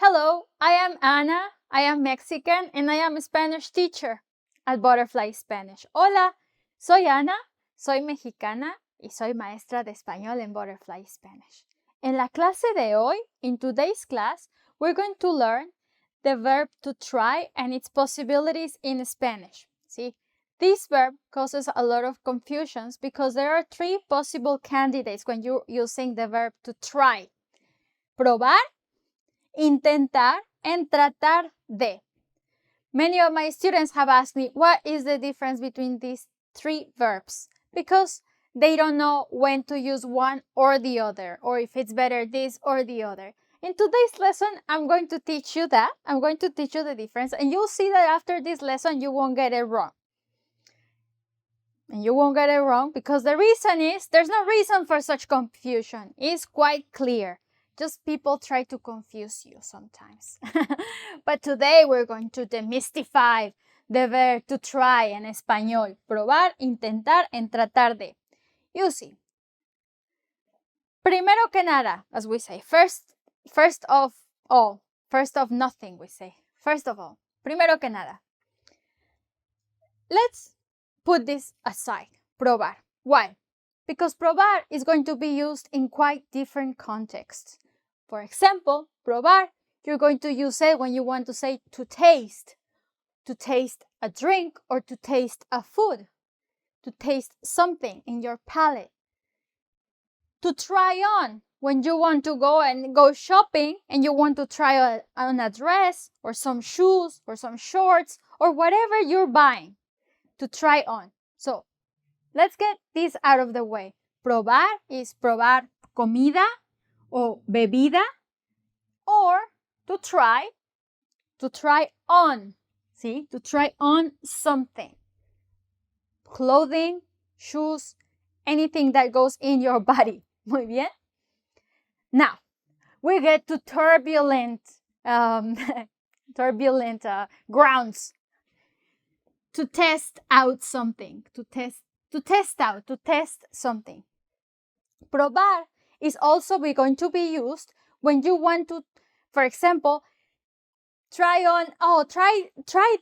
Hello, I am Ana, I am Mexican, and I am a Spanish teacher at Butterfly Spanish. Hola, soy Ana, soy mexicana y soy maestra de español en Butterfly Spanish. En la clase de hoy, in today's class, we're going to learn the verb to try and its possibilities in Spanish. See, this verb causes a lot of confusions because there are three possible candidates when you're using the verb to try. Probar, intentar, and tratar de. Many of my students have asked me, what is the difference between these three verbs? Because they don't know when to use one or the other, or if it's better this or the other. In today's lesson, I'm going to teach you that. I'm going to teach you the difference, and you'll see that after this lesson, you won't get it wrong. And you won't get it wrong because the reason is, there's no reason for such confusion. It's quite clear. Just people try to confuse you sometimes. But today we're going to demystify the verb to try en español. Probar, intentar, and tratar de. You see. Primero que nada, as we say. First of all. First of nothing, we say. First of all. Primero que nada. Let's put this aside. Probar. Why? Because probar is going to be used in quite different contexts. For example, probar, you're going to use it when you want to say to taste a drink or to taste a food, to taste something in your palate. To try on, when you want to go shopping and you want to try on a dress or some shoes or some shorts or whatever you're buying, to try on. So, let's get this out of the way. Probar is probar comida o bebida, or to try on, see, to try on something, clothing, shoes, anything that goes in your body. Muy bien. Now, we get to turbulent grounds. To test out something, to test something. Probar is also going to be used when you want to, for example, try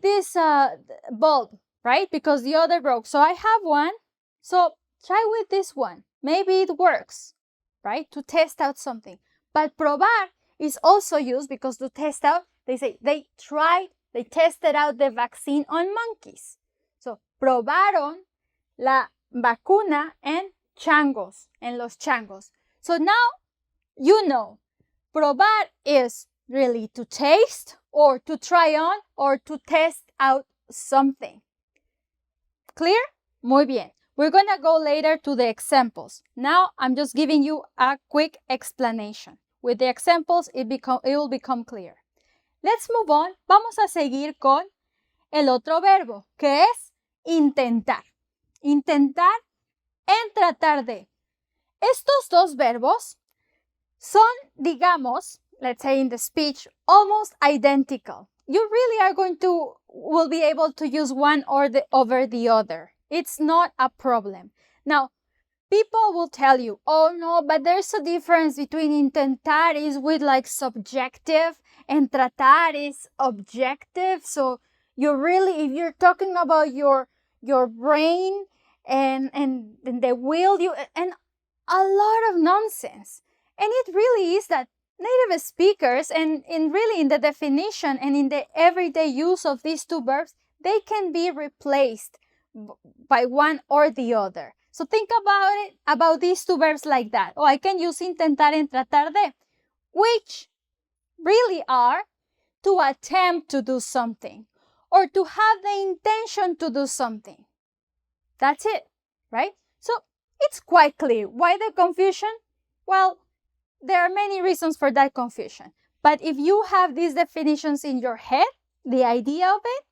this bulb, right? Because the other broke. So I have one, so try with this one. Maybe it works, right? To test out something. But probar is also used because to test out, they say they tested out the vaccine on monkeys. So, probaron la vacuna en los changos. So now you know, probar is really to taste or to try on or to test out something. Clear? Muy bien. We're going to go later to the examples. Now I'm just giving you a quick explanation. With the examples, it will become clear. Let's move on. Vamos a seguir con el otro verbo, que es intentar. Intentar en tratar de. Estos dos verbos son, digamos, let's say in the speech, almost identical. You really will be able to use one over the other. It's not a problem. Now, people will tell you, oh no, but there's a difference between intentar is with like subjective and tratar is objective. So if you're talking about your brain and the will, and a lot of nonsense. And it really is that native speakers and really in the definition and in the everyday use of these two verbs, they can be replaced by one or the other. So think about these two verbs like that. Oh, I can use intentar and tratar de, which really are to attempt to do something or to have the intention to do something. That's it, right? So it's quite clear. Why the confusion? Well, there are many reasons for that confusion. But if you have these definitions in your head, the idea of it,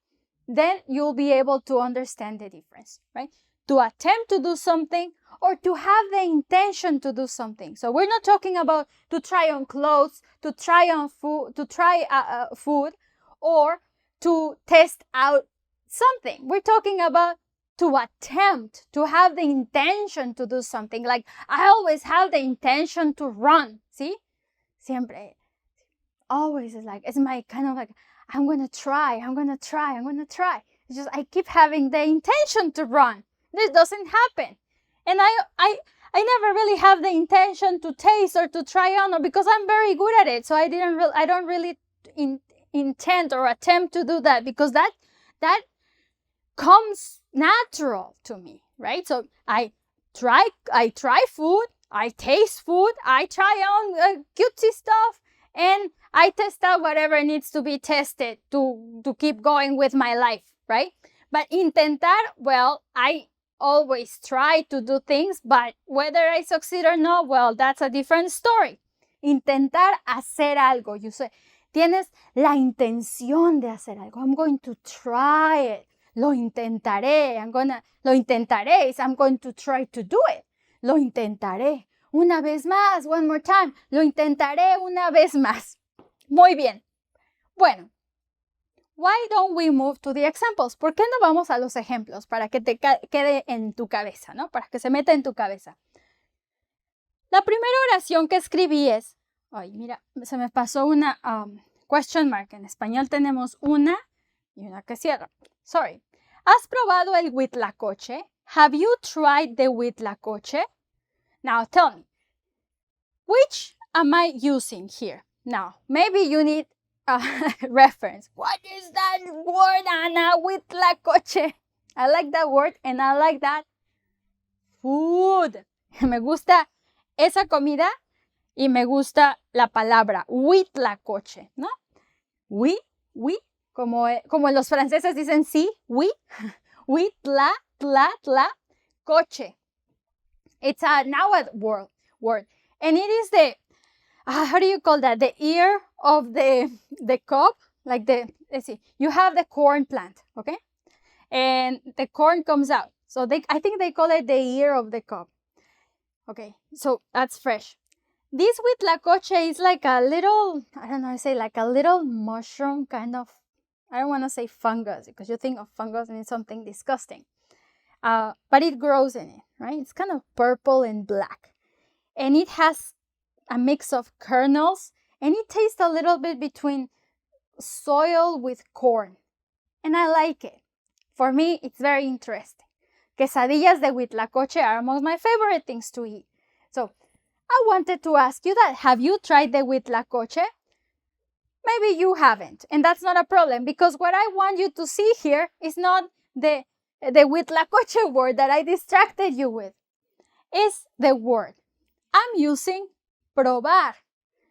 then you'll be able to understand the difference, right? To attempt to do something or to have the intention to do something. So we're not talking about to try on clothes, to try on food, food, or to test out something. We're talking about to attempt, to have the intention to do something. Like, I always have the intention to run, ¿sí? Siempre. always is like, it's my kind of like, I'm going to try. It's just, I keep having the intention to run. This doesn't happen. And I never really have the intention to taste or to try on, because I'm very good at it. So I don't really intend or attempt to do that, because that comes natural to me, right? So I try food, I taste food, I try on cutesy stuff, and I test out whatever needs to be tested to keep going with my life, right? But intentar, well, I always try to do things, but whether I succeed or not, well, that's a different story. Intentar hacer algo. You say, tienes la intención de hacer algo. I'm going to try it. Lo intentaré. I'm going to try to do it. Lo intentaré. Una vez más. One more time. Lo intentaré una vez más. Muy bien. Bueno. Why don't we move to the examples? ¿Por qué no vamos a los ejemplos? Para que te quede en tu cabeza, ¿no? Para que se meta en tu cabeza. La primera oración que escribí es... Ay, mira, se me pasó una question mark. En español tenemos una y una que cierra. Sorry. ¿Has probado el huitlacoche? Have you tried the huitlacoche? Now tell me. Which am I using here? Now, maybe you need reference. What is that word, Ana? Huitlacoche. I like that word and I like that food. Me gusta esa comida y me gusta la palabra huitlacoche, ¿no? Oui, como los franceses dicen sí, oui. Huitla, coche. It's a noun word. And it is the how do you call that? The ear of the cob, like let's see, you have the corn plant, okay? And the corn comes out. So I think they call it the ear of the cob. Okay, so that's fresh. This huitlacoche is like a little, I don't know, I say like a little mushroom kind of, I don't want to say fungus, because you think of fungus and it's something disgusting. But it grows in it, right? It's kind of purple and black. And it has a mix of kernels, and it tastes a little bit between soil with corn. And I like it. For me, it's very interesting. Quesadillas de huitlacoche are among my favorite things to eat. So I wanted to ask you that. Have you tried the huitlacoche? Maybe you haven't, and that's not a problem, because what I want you to see here is not the huitlacoche word that I distracted you with. It's the word. I'm using probar,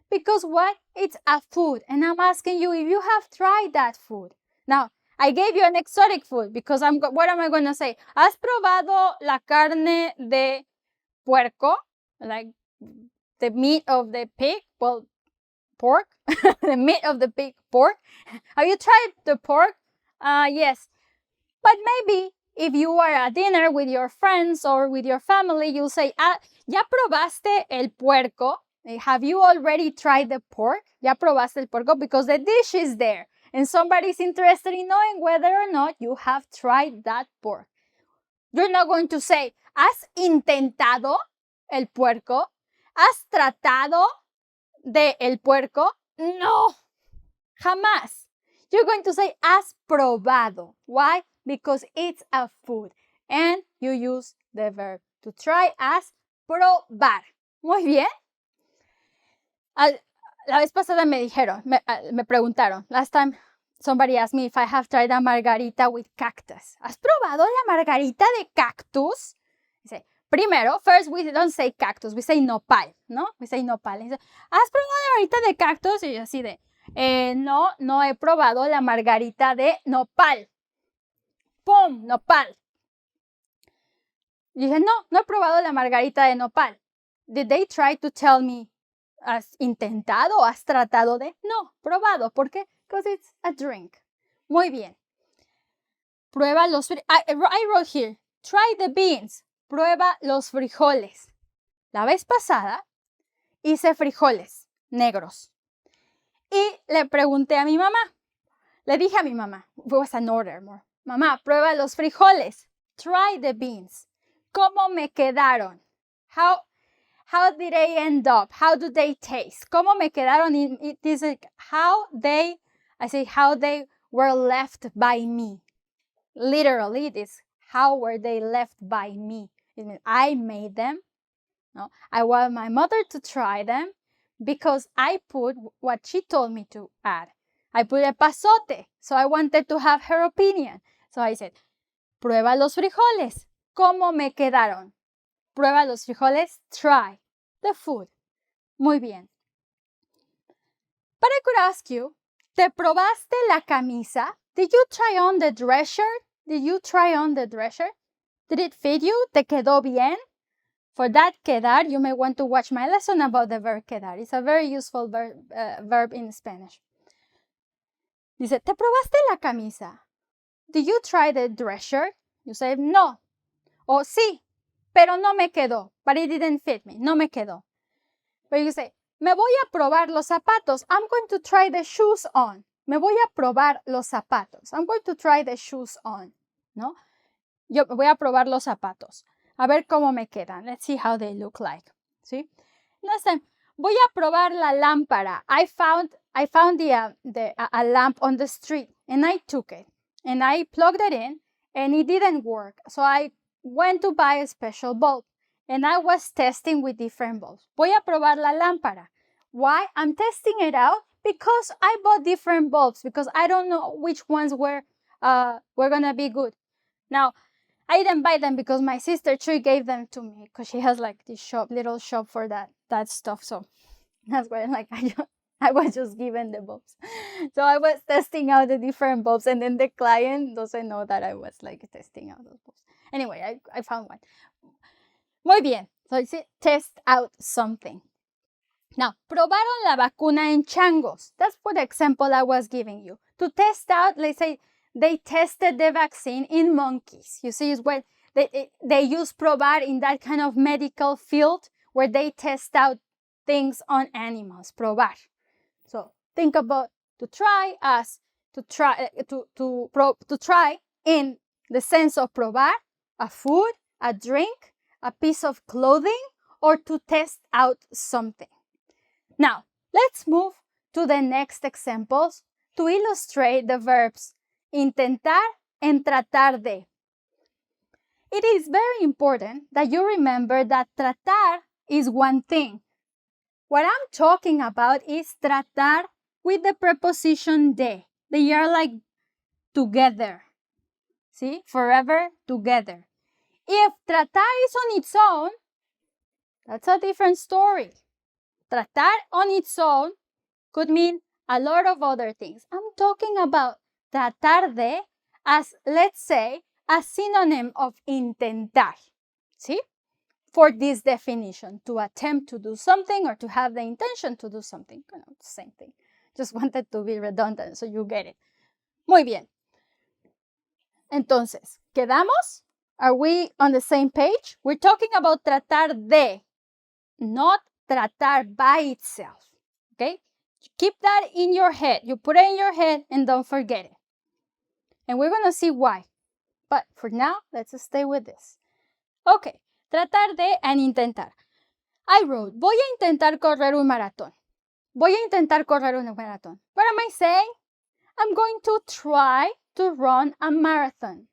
because what? It's a food, and I'm asking you if you have tried that food. Now, I gave you an exotic food, because what am I going to say? ¿Has probado la carne de puerco? Like the meat of the pig? Well, pork. The meat of the pig, pork. Have you tried the pork? Yes. But maybe if you are at dinner with your friends or with your family, you'll say, ¿ya probaste el puerco? Have you already tried the pork? ¿Ya probaste el puerco? Because the dish is there. And somebody's interested in knowing whether or not you have tried that pork. You're not going to say, ¿has intentado el puerco? ¿Has tratado de el puerco? No, jamás. You're going to say, ¿has probado? Why? Because it's a food. And you use the verb to try as probar. Muy bien. La vez pasada me dijeron, me preguntaron, last time somebody asked me if I have tried a margarita with cactus. ¿Has probado la margarita de cactus? Dice, primero, first we don't say cactus, we say nopal, ¿no? We say nopal. Dice, ¿has probado la margarita de cactus? Y yo así de, no he probado la margarita de nopal. ¡Pum! Nopal. Y dije, no he probado la margarita de nopal. Did they try to tell me, ¿has intentado? ¿Has tratado de? No, probado. ¿Por qué? Because it's a drink. Muy bien. Prueba los I wrote here, try the beans. Prueba los frijoles. La vez pasada hice frijoles negros. Y le pregunté a mi mamá. Le dije a mi mamá. It was an order more. Mamá, prueba los frijoles. Try the beans. ¿Cómo me quedaron? How how did they end up? How do they taste? ¿Cómo me quedaron? It is like how they were left by me. Literally, it is how were they left by me. It means I made them. No, I want my mother to try them because I put what she told me to add. I put a pasote, so I wanted to have her opinion. So I said, prueba los frijoles. ¿Cómo me quedaron? Prueba los frijoles, try the food. Muy bien. But I could ask you, ¿te probaste la camisa? Did you try on the dress shirt? Did you try on the dress shirt? Did it fit you? ¿Te quedó bien? For that quedar, you may want to watch my lesson about the verb quedar. It's a very useful verb in Spanish. Dice, ¿te probaste la camisa? Did you try the dress shirt? You say, no. O sí, pero no me quedó. But it didn't fit me. No me quedó. But you say, me voy a probar los zapatos. I'm going to try the shoes on. Me voy a probar los zapatos. I'm going to try the shoes on. ¿No? Yo voy a probar los zapatos. A ver cómo me quedan. Let's see how they look like. ¿Sí? Last time, voy a probar la lámpara. I found a lamp on the street and I took it and I plugged it in and it didn't work. So I went to buy a special bulb and I was testing with different bulbs. Voy a probar la lámpara. Why? I'm testing it out because I bought different bulbs because I don't know which ones were gonna be good. Now, I didn't buy them because my sister Chuy gave them to me because she has like this little shop for that stuff. So that's why I was just given the bulbs. So I was testing out the different bulbs and then the client doesn't know that I was like testing out those bulbs. Anyway, I found one. Muy bien. So it's test out something. Now, probaron la vacuna en changos. That's for the example I was giving you. To test out, let's say, they tested the vaccine in monkeys. You see, it's where they use probar in that kind of medical field where they test out things on animals. Probar. So think about to try as to try in the sense of probar, a food, a drink, a piece of clothing, or to test out something. Now, let's move to the next examples to illustrate the verbs intentar and tratar de. It is very important that you remember that tratar is one thing. What I'm talking about is tratar with the preposition de. They are like together. See? Forever together. If tratar is on its own, that's a different story. Tratar on its own could mean a lot of other things. I'm talking about tratar de as, let's say, a synonym of intentar. See? For this definition, to attempt to do something or to have the intention to do something. Same thing. Just wanted to be redundant so you get it. Muy bien. Entonces, ¿quedamos? Are we on the same page? We're talking about tratar de, not tratar by itself. Okay? Keep that in your head. You put it in your head and don't forget it. And we're going to see why. But for now, let's stay with this. Okay. Tratar de and intentar. I wrote, voy a intentar correr un maratón. Voy a intentar correr un maratón. What am I saying? I'm going to try to run a marathon.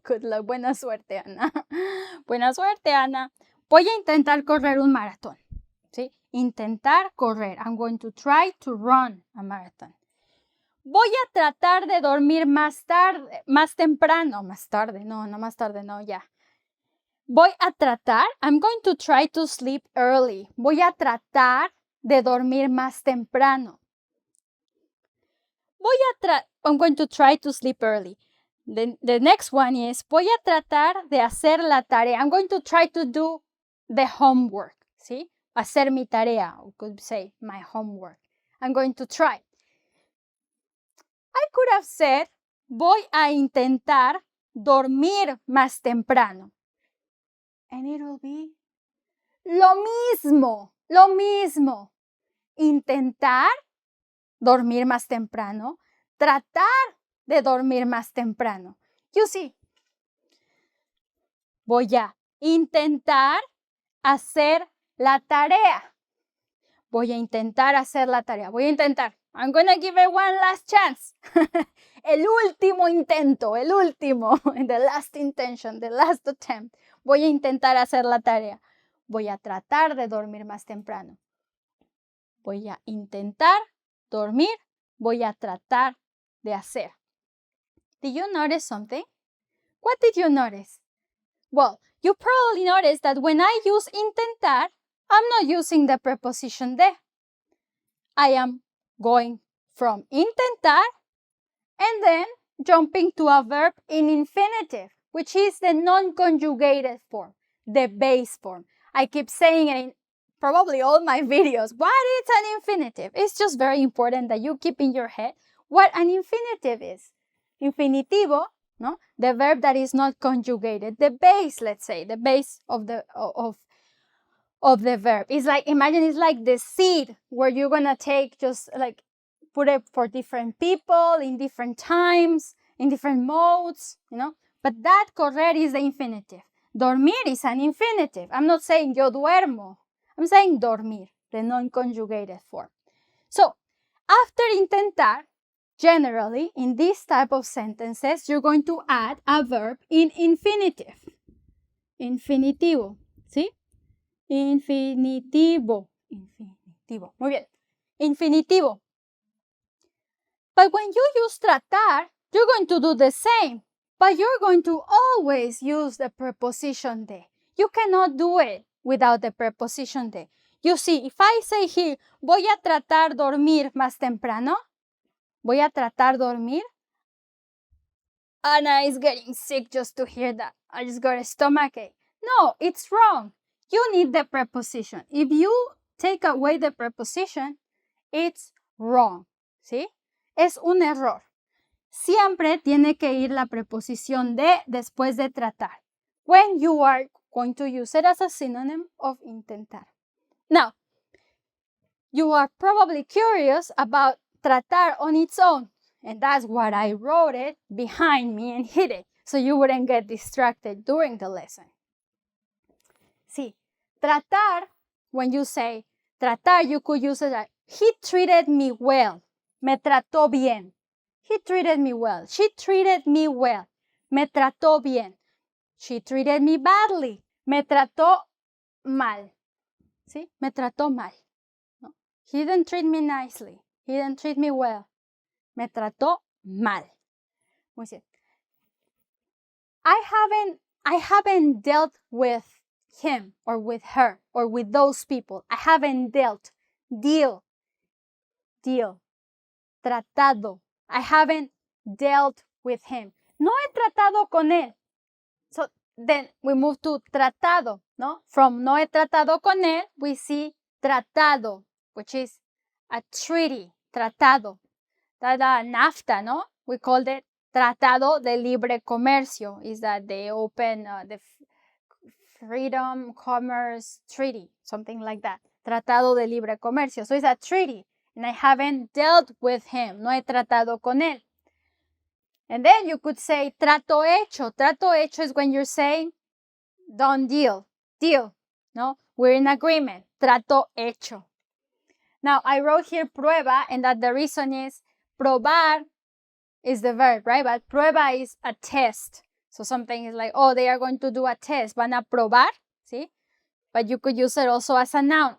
Good luck. Buena suerte, Ana. Buena suerte, Ana. Voy a intentar correr un maratón. ¿Sí? Intentar correr. I'm going to try to run a marathon. Voy a tratar de dormir más temprano. Más tarde, no, ya. Voy a tratar, I'm going to try to sleep early. Voy a tratar de dormir más temprano. I'm going to try to sleep early. The next one is, voy a tratar de hacer la tarea. I'm going to try to do the homework. ¿Sí? Hacer mi tarea. I could say my homework. I'm going to try. I could have said, voy a intentar dormir más temprano. And it'll be lo mismo. Intentar dormir más temprano, tratar de dormir más temprano. You see, voy a intentar hacer la tarea. Voy a intentar hacer la tarea. Voy a intentar. I'm going to give it one last chance. El último intento, el último. The last intention, the last attempt. Voy a intentar hacer la tarea. Voy a tratar de dormir más temprano. Voy a intentar dormir. Voy a tratar de hacer. Did you notice something? What did you notice? Well, you probably noticed that when I use intentar, I'm not using the preposition de. I am going from intentar and then jumping to a verb in infinitive, which is the non-conjugated form, the base form. I keep saying it in probably all my videos. What is an infinitive? It's just very important that you keep in your head what an infinitive is. Infinitivo, no? The verb that is not conjugated, the base, let's say, the base of the verb. It's like, imagine it's like the seed where you're gonna take just like put it for different people in different times, in different modes, you know. But that correr is the infinitive. Dormir is an infinitive. I'm not saying yo duermo. I'm saying dormir, the non-conjugated form. So after intentar, generally in this type of sentences, you're going to add a verb in infinitive. Infinitivo, ¿sí? Infinitivo. Infinitivo. Muy bien. Infinitivo. But when you use tratar, you're going to do the same. But you're going to always use the preposition de. You cannot do it without the preposition de. You see, if I say here, voy a tratar dormir más temprano, voy a tratar dormir, Anna is getting sick just to hear that. I just got a stomachache. No, it's wrong. You need the preposition. If you take away the preposition, it's wrong. ¿Sí? Es un error. Siempre tiene que ir la preposición de después de tratar. When you are going to use it as a synonym of intentar. Now, you are probably curious about tratar on its own. And that's what I wrote it behind me and hid it. So you wouldn't get distracted during the lesson. See, tratar, when you say tratar, you could use it like, he treated me well. Me trató bien. He treated me well. She treated me well. Me trató bien. She treated me badly. Me trató mal. ¿Sí? Me trató mal. No. He didn't treat me nicely. He didn't treat me well. Me trató mal. Muy bien. I haven't dealt with him or with her or with those people. I haven't dealt. Deal. Tratado. I haven't dealt with him. No he tratado con él. So then we move to tratado, no? From no he tratado con él, we see tratado, which is a treaty, tratado. That NAFTA, no? We called it Tratado de Libre Comercio. Is that they open the Freedom Commerce Treaty, something like that. Tratado de Libre Comercio. So it's a treaty. And I haven't dealt with him. No he tratado con él. And then you could say trato hecho. Trato hecho is when you're saying done deal. Deal. No? We're in agreement. Trato hecho. Now, I wrote here prueba, and that the reason is probar is the verb, right? But prueba is a test. So something is like, oh, they are going to do a test. Van a probar, ¿sí? But you could use it also as a noun.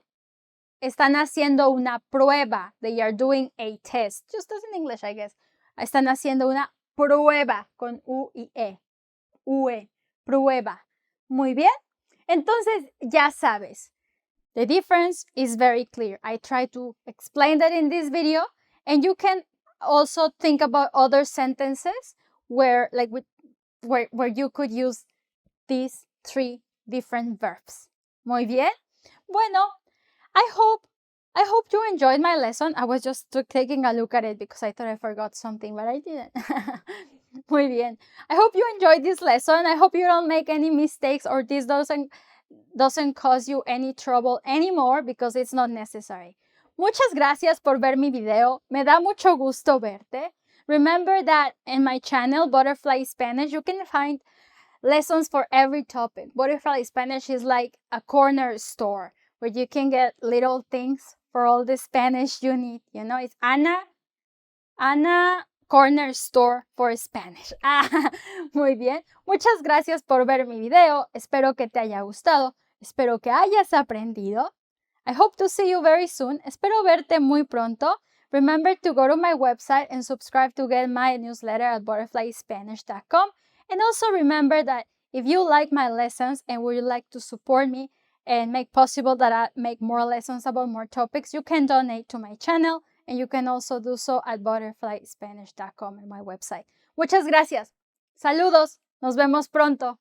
Están haciendo una prueba. They are doing a test. Just as in English, I guess. Están haciendo una prueba con U y E. UE. Prueba. Muy bien. Entonces, ya sabes. The difference is very clear. I try to explain that in this video. And you can also think about other sentences where you could use these three different verbs. Muy bien. Bueno, I hope you enjoyed my lesson. I was just taking a look at it because I thought I forgot something, but I didn't. Muy bien. I hope you enjoyed this lesson. I hope you don't make any mistakes or this doesn't cause you any trouble anymore because it's not necessary. Muchas gracias por ver mi video. Me da mucho gusto verte. Remember that in my channel, Butterfly Spanish, you can find lessons for every topic. Butterfly Spanish is like a corner store where you can get little things for all the Spanish you need. You know, it's Ana Corner Store for Spanish. Muy bien. Muchas gracias por ver mi video. Espero que te haya gustado. Espero que hayas aprendido. I hope to see you very soon. Espero verte muy pronto. Remember to go to my website and subscribe to get my newsletter at butterflyspanish.com. And also remember that if you like my lessons and would like to support me and make possible that I make more lessons about more topics, you can donate to my channel and you can also do so at butterflyspanish.com and my website. Muchas gracias. Saludos. Nos vemos pronto.